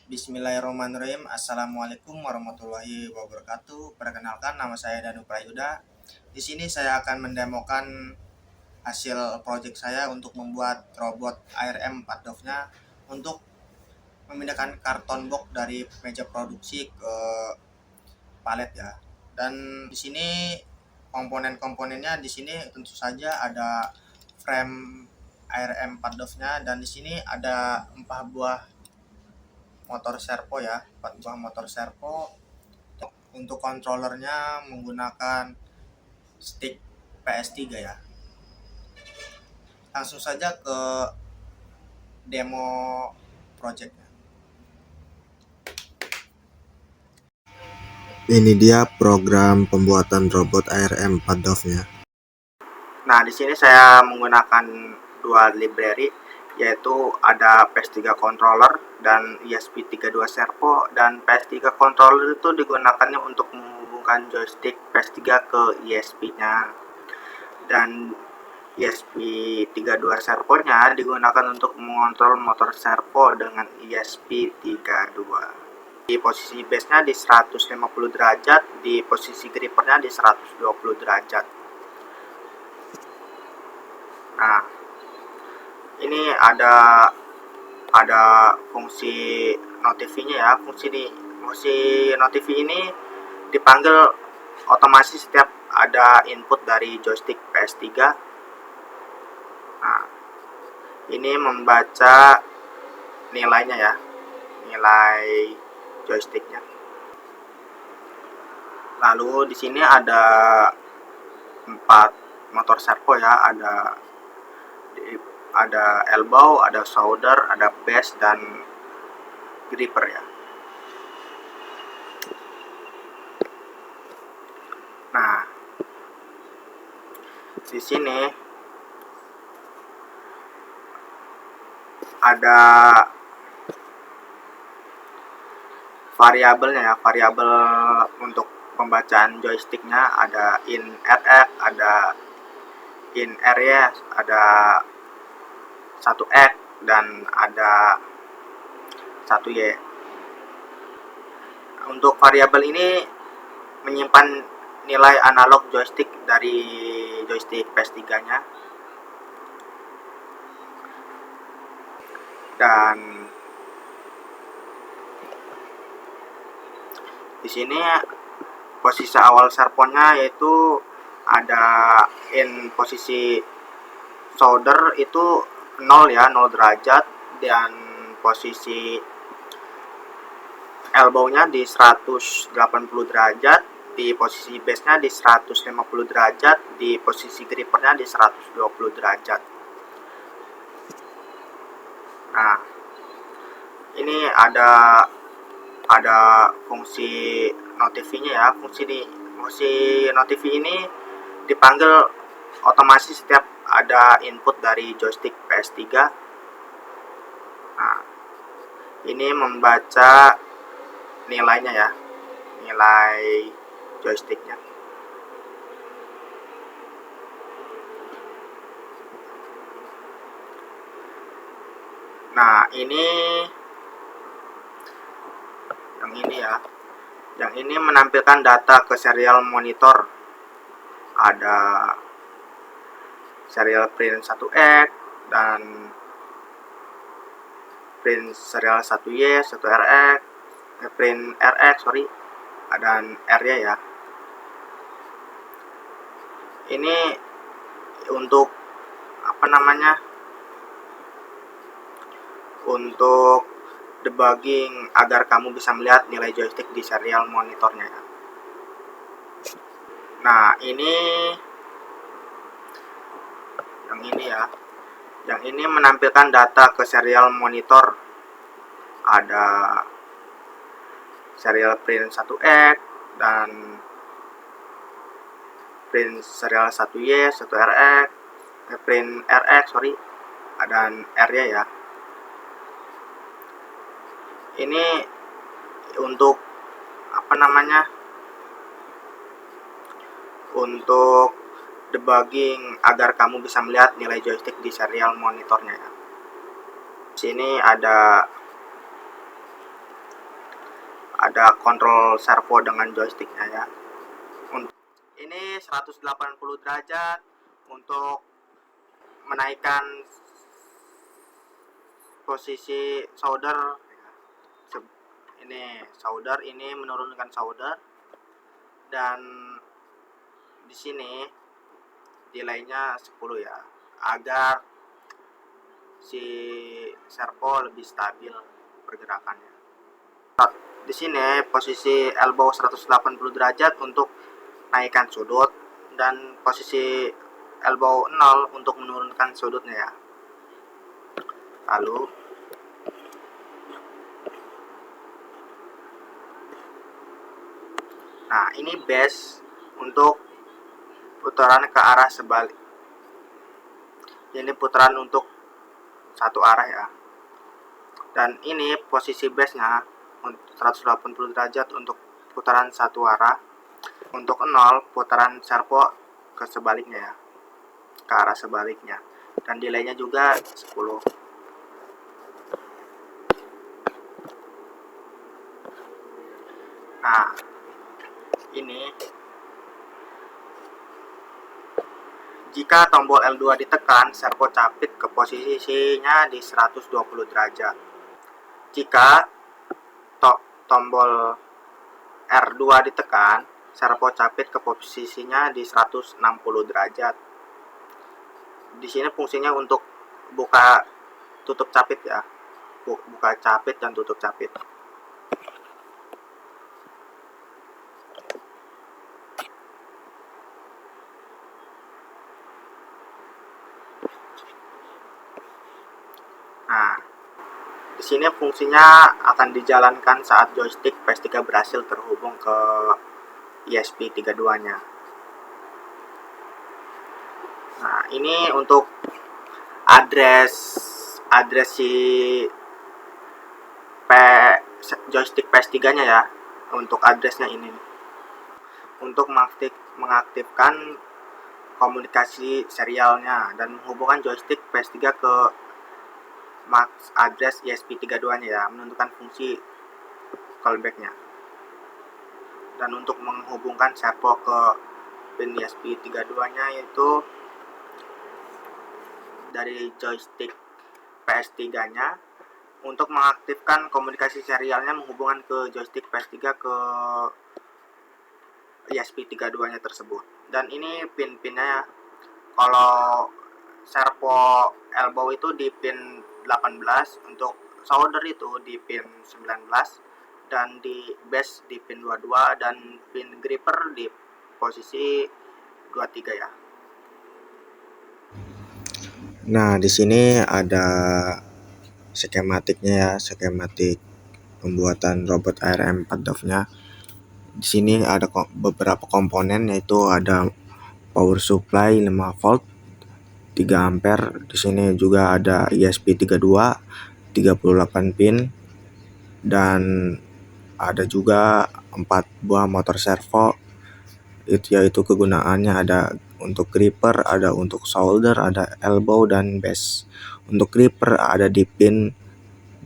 Bismillahirrahmanirrahim. Assalamualaikum warahmatullahi wabarakatuh. Perkenalkan, nama saya Danu Prayuda. Di sini saya akan mendemokan hasil proyek saya untuk membuat robot ARM 4 Dove-nya untuk memindahkan karton box dari meja produksi ke palet ya. Dan di sini komponen-komponennya di sini tentu saja ada frame ARM 4 Dove-nya, dan di sini ada 4 buah motor servo ya, 4 buah motor servo. Untuk kontrolernya menggunakan stick PS3 ya. Langsung saja ke demo projectnya. Ini dia program pembuatan robot ARM 4 Dove-nya. Nah, di sini saya menggunakan dua library, yaitu ada PS3 controller dan ESP32 servo. Dan PS3 controller itu digunakannya untuk menghubungkan joystick PS3 ke ESP-nya, dan ESP32 servonya digunakan untuk mengontrol motor servo dengan ESP32. Di posisi base-nya di 150 derajat, di posisi grippernya di 120 derajat. Nah, ini ada fungsi notifinya ya. Fungsi notifi ini dipanggil otomatis setiap ada input dari joystick PS3. Nah, ini membaca nilainya ya, nilai joysticknya. Lalu di sini ada 4 motor servo ya, ada elbow, ada shoulder, ada base, dan gripper ya. Nah, di sini ada variabelnya ya, variabel untuk pembacaan joysticknya. Ada in RX, ada in area, ada 1X, dan ada 1Y. Untuk variabel ini menyimpan nilai analog joystick dari joystick PS3-nya. Dan di sini posisi awal servonya yaitu ada in posisi solder itu 0 ya, 0 derajat, dan posisi elbow-nya di 180 derajat, di posisi base-nya di 150 derajat, di posisi grippernya di 120 derajat. Nah, ini ada fungsi notifinya ya. Fungsi notifi ini dipanggil otomatis setiap ada input dari joystick PS3. Nah, ini membaca nilainya ya, nilai joysticknya. Nah, ini ya, yang ini menampilkan data ke serial monitor. Ada serial print 1X dan print serial 1Y, 1RX, print RX dan R-nya ya. Ini untuk untuk debugging agar kamu bisa melihat nilai joystick di serial monitornya ya. Nah, ini ya, yang ini menampilkan data ke serial monitor. Ada serial print 1X dan print serial 1Y, 1RX, print RX dan R-nya ya. Ini untuk untuk debugging agar kamu bisa melihat nilai joystick di serial monitornya ya. Sini ada ada kontrol servo dengan joysticknya ya. Ini 180 derajat untuk menaikkan posisi solder. Ini solder, ini menurunkan solder, dan di sini delaynya 10 ya, agar si servo lebih stabil pergerakannya. Di sini posisi elbow 180 derajat untuk naikkan sudut, dan posisi elbow 0 untuk menurunkan sudutnya ya. Lalu nah, ini base untuk putaran ke arah sebalik. Ini putaran untuk satu arah ya. Dan ini posisi base-nya 180 derajat untuk putaran satu arah. Untuk 0 putaran servo ke sebaliknya ya, ke arah sebaliknya. Dan delaynya juga 10. Nah, ini jika tombol L2 ditekan, servo capit ke posisinya di 120 derajat. Jika tombol R2 ditekan, servo capit ke posisinya di 160 derajat. Di sini fungsinya untuk buka tutup capit ya. Buka capit dan tutup capit. Nah, di sini fungsinya akan dijalankan saat joystick PS3 berhasil terhubung ke ESP32-nya. Nah, ini untuk address si joystick PS3-nya ya. Untuk addressnya ini. Untuk mengaktifkan komunikasi serialnya dan menghubungkan joystick PS3 ke MAC address ESP32-nya ya, menentukan fungsi callback-nya. Dan untuk menghubungkan servo ke pin ESP32-nya yaitu dari joystick PS3-nya. Untuk mengaktifkan komunikasi serialnya menghubungkan ke joystick PS3 ke ESP32-nya tersebut. Dan ini pin-pinnya, kalau servo elbow itu di pin 18, untuk solder itu di pin 19, dan di base di pin 22, dan pin gripper di posisi 23 ya. Nah, di sini ada skematiknya ya, skematik pembuatan robot ARM 4 DOF-nya. Di sini ada beberapa komponen, yaitu ada power supply 5 volt 3 ampere. Di sini juga ada ESP32 38 pin, dan ada juga 4 buah motor servo. Yaitu kegunaannya ada untuk gripper, ada untuk solder, ada elbow dan base. Untuk gripper ada di pin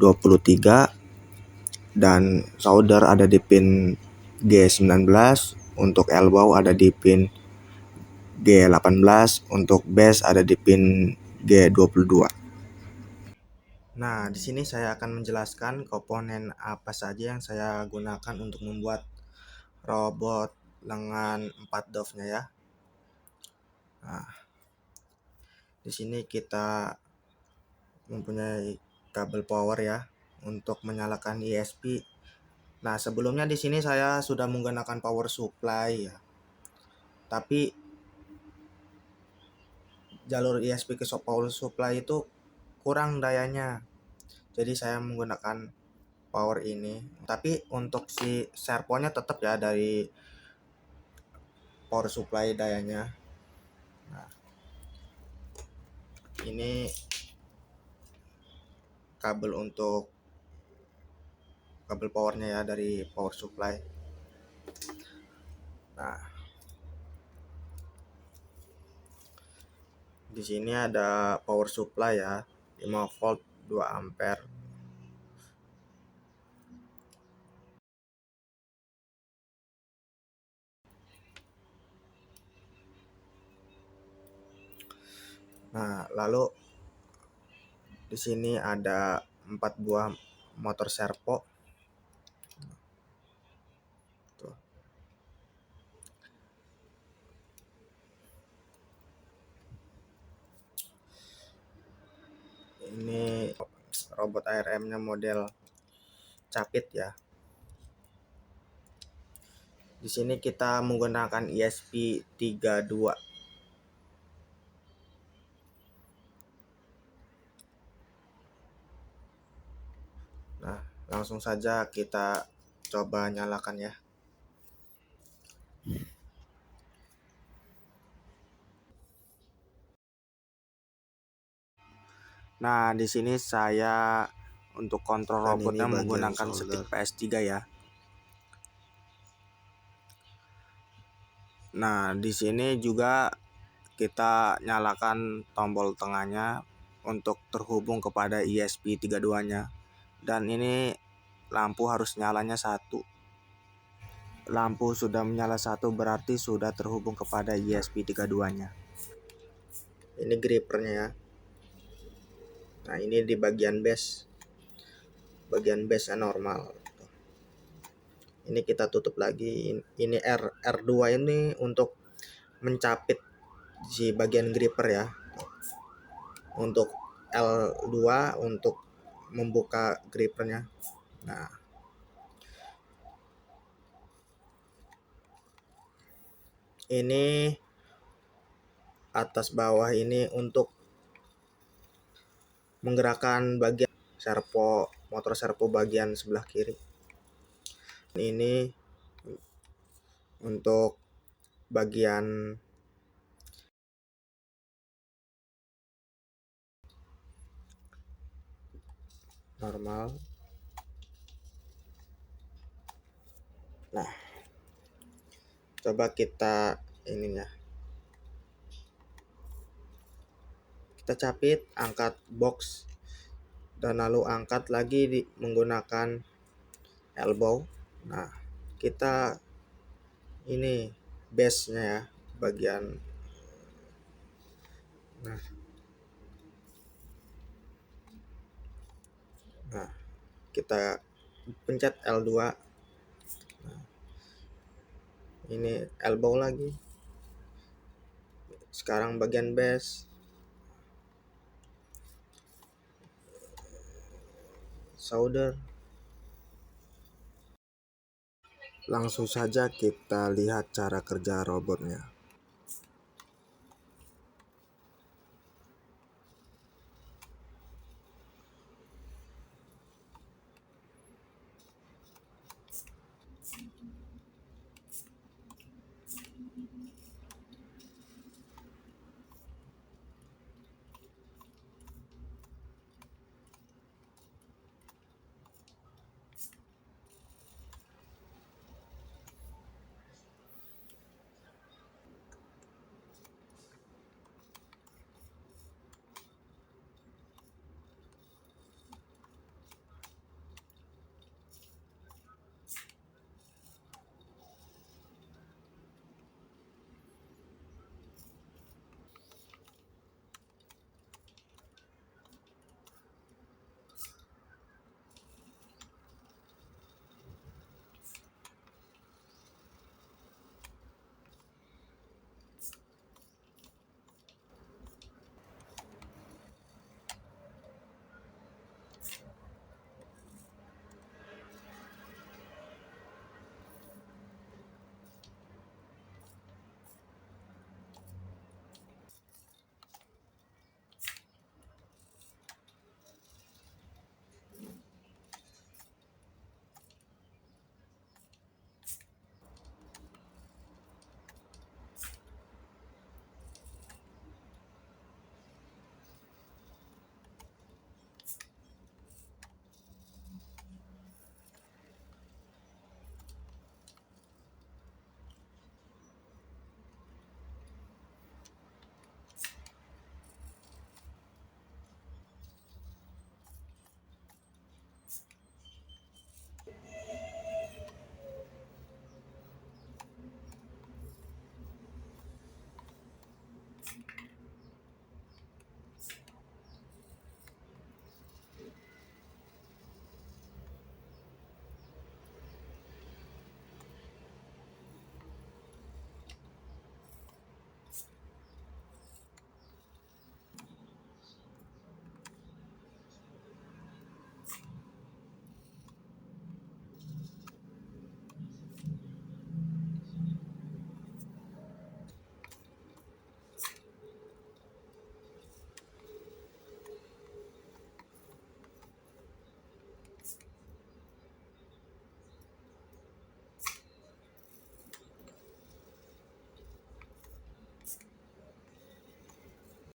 23, dan solder ada di pin G19, untuk elbow ada di pin G18, untuk base ada di pin G22. Nah, di sini saya akan menjelaskan komponen apa saja yang saya gunakan untuk membuat robot lengan 4 DOF-nya ya. Nah, di sini kita mempunyai kabel power ya untuk menyalakan ESP. Nah, sebelumnya di sini saya sudah menggunakan power supply ya. Tapi jalur ESP ke power supply itu kurang dayanya. Jadi saya menggunakan power ini. Tapi untuk si servonya tetap ya dari power supply dayanya. Nah, ini kabel untuk kabel powernya ya dari power supply. Nah, di sini ada power supply ya, 5 volt 2 ampere. Nah, lalu di sini ada 4 buah motor servo. Tuh. Ini robot ARM-nya model capit ya. Di sini kita menggunakan ESP32. Nah, langsung saja kita coba nyalakan ya. Nah, di sini saya untuk kontrol robotnya menggunakan stick PS3 ya. Nah, di sini juga kita nyalakan tombol tengahnya untuk terhubung kepada ESP32-nya. Dan ini lampu harus nyalanya 1. Lampu sudah menyala 1 berarti sudah terhubung kepada ESP32-nya. Ini grippernya ya. Nah, ini di bagian base. Bagian base normal. Ini kita tutup lagi. Ini R2 ini untuk mencapit si bagian gripper ya. Untuk L2 untuk membuka grippernya. Nah, ini atas bawah ini untuk menggerakkan bagian servo, motor servo bagian sebelah kiri. Ini untuk bagian normal. Nah, coba kita ininya. Kita capit, angkat box dan lalu angkat lagi menggunakan elbow. Nah, kita ini base-nya ya, bagian. Nah, kita pencet L2. Nah, ini elbow lagi. Sekarang bagian base. Solder. Langsung saja kita lihat cara kerja robotnya.